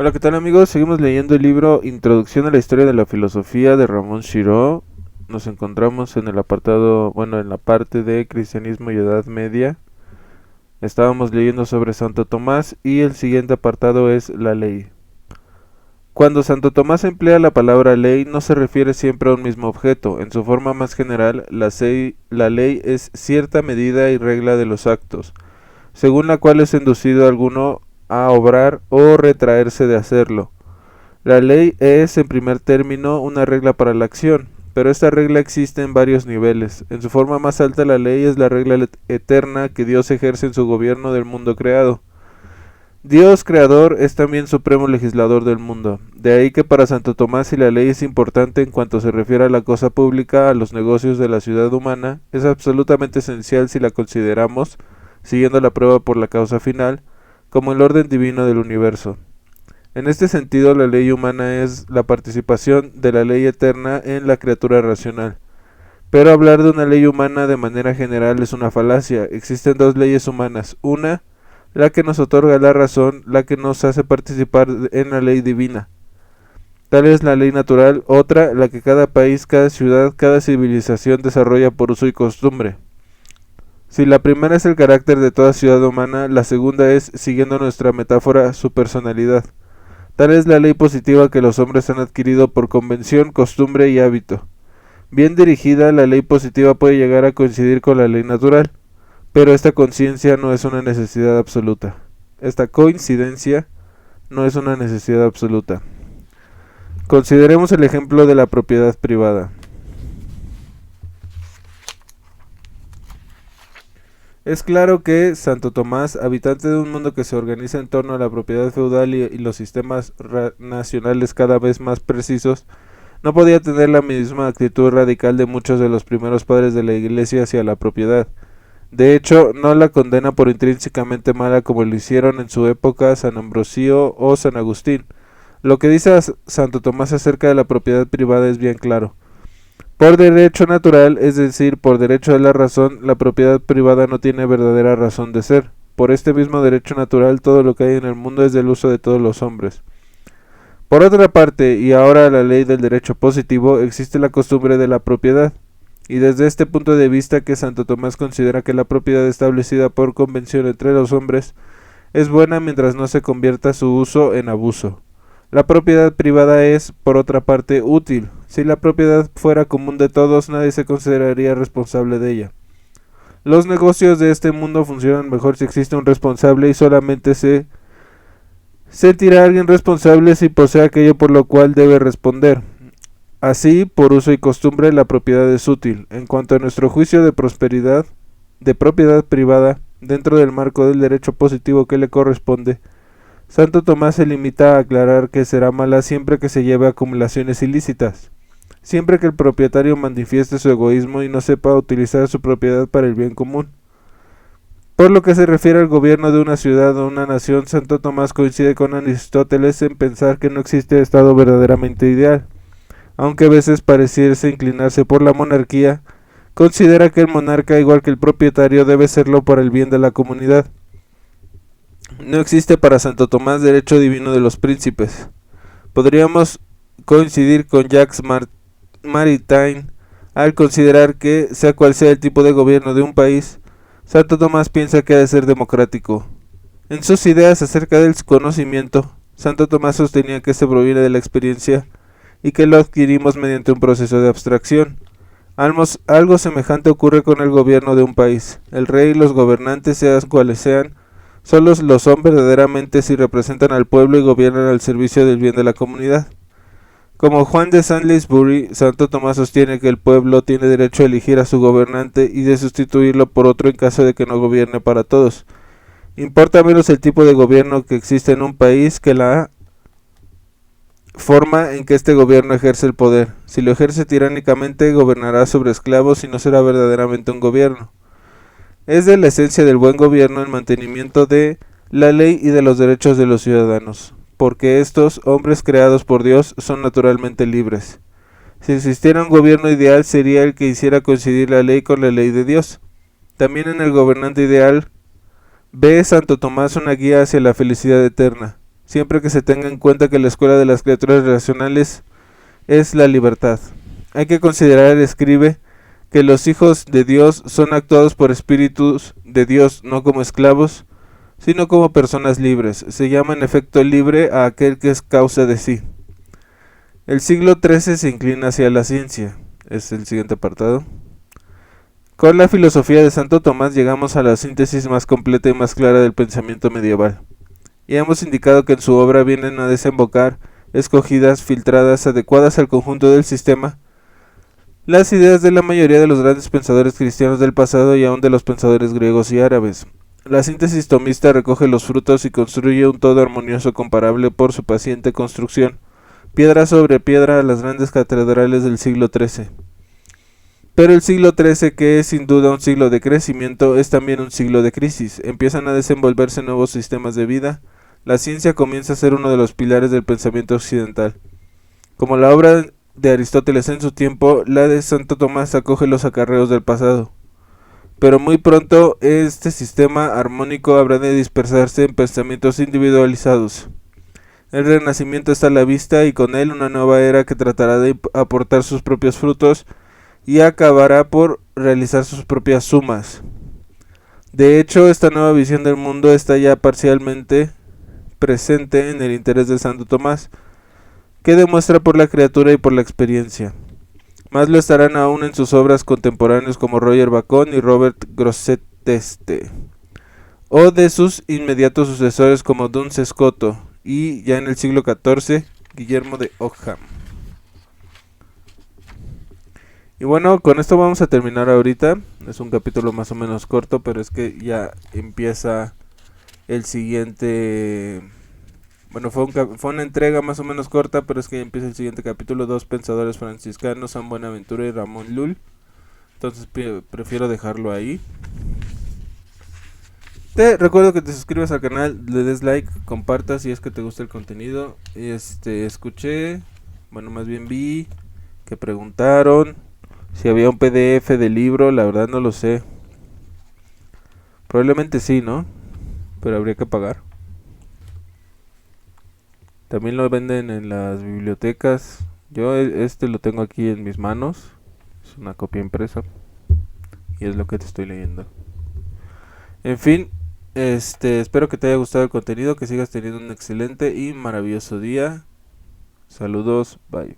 Hola, ¿qué tal amigos? Seguimos leyendo el libro Introducción a la Historia de la Filosofía de Ramón Shiró. Nos encontramos en el apartado, en la parte de Cristianismo y Edad Media. Estábamos leyendo sobre Santo Tomás y el siguiente apartado es la ley. Cuando Santo Tomás emplea la palabra ley no se refiere siempre a un mismo objeto. En su forma más general, la ley es cierta medida y regla de los actos, según la cual es inducido alguno a obrar o retraerse de hacerlo. La ley es, en primer término, una regla para la acción, pero esta regla existe en varios niveles. En su forma más alta, la ley es la regla eterna que Dios ejerce en su gobierno del mundo creado. Dios creador es también supremo legislador del mundo. De ahí que para Santo Tomás, si la ley es importante en cuanto se refiere a la cosa pública, a los negocios de la ciudad humana, es absolutamente esencial si la consideramos, siguiendo la prueba por la causa final, como el orden divino del universo. En este sentido, la ley humana es la participación de la ley eterna en la criatura racional. Pero hablar de una ley humana de manera general es una falacia. Existen dos leyes humanas. Una, la que nos otorga la razón, la que nos hace participar en la ley divina. Tal es la ley natural. Otra, la que cada país, cada ciudad, cada civilización desarrolla por uso y costumbre. Si la primera es el carácter de toda ciudad humana, la segunda es, siguiendo nuestra metáfora, su personalidad. Tal es la ley positiva que los hombres han adquirido por convención, costumbre y hábito. Bien dirigida, la ley positiva puede llegar a coincidir con la ley natural, pero esta conciencia no es una necesidad absoluta. Esta coincidencia no es una necesidad absoluta. Consideremos el ejemplo de la propiedad privada. Es claro que Santo Tomás, habitante de un mundo que se organiza en torno a la propiedad feudal y los sistemas nacionales cada vez más precisos, no podía tener la misma actitud radical de muchos de los primeros padres de la Iglesia hacia la propiedad. De hecho, no la condena por intrínsecamente mala como lo hicieron en su época San Ambrosio o San Agustín. Lo que dice Santo Tomás acerca de la propiedad privada es bien claro. Por derecho natural, es decir, por derecho de la razón, la propiedad privada no tiene verdadera razón de ser. Por este mismo derecho natural, todo lo que hay en el mundo es del uso de todos los hombres. Por otra parte, y ahora la ley del derecho positivo, existe la costumbre de la propiedad. Y desde este punto de vista que Santo Tomás considera que la propiedad establecida por convención entre los hombres es buena mientras no se convierta su uso en abuso. La propiedad privada es, por otra parte, útil. Si la propiedad fuera común de todos, nadie se consideraría responsable de ella. Los negocios de este mundo funcionan mejor si existe un responsable y solamente se sentirá alguien responsable si posee aquello por lo cual debe responder. Así, por uso y costumbre, la propiedad es útil. En cuanto a nuestro juicio de prosperidad, de propiedad privada, dentro del marco del derecho positivo que le corresponde, Santo Tomás se limita a aclarar que será mala siempre que se lleve a acumulaciones ilícitas, siempre que el propietario manifieste su egoísmo y no sepa utilizar su propiedad para el bien común. Por lo que se refiere al gobierno de una ciudad o una nación, Santo Tomás coincide con Aristóteles en pensar que no existe estado verdaderamente ideal. Aunque a veces pareciese inclinarse por la monarquía, considera que el monarca, igual que el propietario, debe serlo para el bien de la comunidad. No existe para Santo Tomás derecho divino de los príncipes. Podríamos coincidir con Jacques Maritain al considerar que, sea cual sea el tipo de gobierno de un país, Santo Tomás piensa que ha de ser democrático. En sus ideas acerca del conocimiento, Santo Tomás sostenía que se proviene de la experiencia y que lo adquirimos mediante un proceso de abstracción. Algo semejante ocurre con el gobierno de un país. El rey y los gobernantes, sean cuales sean, solo lo son verdaderamente si representan al pueblo y gobiernan al servicio del bien de la comunidad. Como Juan de Salisbury, Santo Tomás sostiene que el pueblo tiene derecho a elegir a su gobernante y de sustituirlo por otro en caso de que no gobierne para todos. Importa menos el tipo de gobierno que existe en un país que la forma en que este gobierno ejerce el poder. Si lo ejerce tiránicamente, gobernará sobre esclavos y no será verdaderamente un gobierno. Es de la esencia del buen gobierno el mantenimiento de la ley y de los derechos de los ciudadanos, porque estos, hombres creados por Dios, son naturalmente libres. Si existiera un gobierno ideal, sería el que hiciera coincidir la ley con la ley de Dios. También en el gobernante ideal ve Santo Tomás una guía hacia la felicidad eterna. siempre que se tenga en cuenta que la escuela de las criaturas racionales es la libertad. Hay que considerar, escribe, que los hijos de Dios son actuados por espíritus de Dios no como esclavos, sino como personas libres. Se llama en efecto libre a aquel que es causa de sí. El siglo XIII se inclina hacia la ciencia. Es el siguiente apartado. Con la filosofía de Santo Tomás llegamos a la síntesis más completa y más clara del pensamiento medieval. Y hemos indicado que en su obra vienen a desembocar, escogidas, filtradas, adecuadas al conjunto del sistema, las ideas de la mayoría de los grandes pensadores cristianos del pasado y aún de los pensadores griegos y árabes. La síntesis tomista recoge los frutos y construye un todo armonioso comparable por su paciente construcción, piedra sobre piedra, a las grandes catedrales del siglo XIII. Pero el siglo XIII, que es sin duda un siglo de crecimiento, es también un siglo de crisis. Empiezan a desenvolverse nuevos sistemas de vida. La ciencia comienza a ser uno de los pilares del pensamiento occidental. Como la obra de Aristóteles en su tiempo, la de Santo Tomás acoge los acarreos del pasado. Pero muy pronto este sistema armónico habrá de dispersarse en pensamientos individualizados. El Renacimiento está a la vista y con él una nueva era que tratará de aportar sus propios frutos y acabará por realizar sus propias sumas. De hecho, esta nueva visión del mundo está ya parcialmente presente en el interés de Santo Tomás, que demuestra por la criatura y por la experiencia. Más lo estarán aún en sus obras contemporáneos como Roger Bacon y Robert Grosseteste, o de sus inmediatos sucesores como Duns Scoto y, ya en el siglo XIV, Guillermo de Ockham. Y bueno, con esto vamos a terminar ahorita. Es un capítulo más o menos corto, pero es que ya empieza el siguiente. Bueno, fue una entrega más o menos corta, pero es que ya empieza el siguiente capítulo. Dos pensadores franciscanos, San Buenaventura y Ramón Llull. Entonces prefiero dejarlo ahí. Te recuerdo que te suscribas al canal, le des like, compartas si es que te gusta el contenido. Escuché, bueno, más bien vi que preguntaron si había un PDF del libro. La verdad no lo sé. Probablemente sí, ¿no? Pero habría que pagar. También lo venden en las bibliotecas. Yo lo tengo aquí en mis manos. Es una copia impresa. Y es lo que te estoy leyendo. En fin, espero que te haya gustado el contenido, que sigas teniendo un excelente y maravilloso día. Saludos, bye.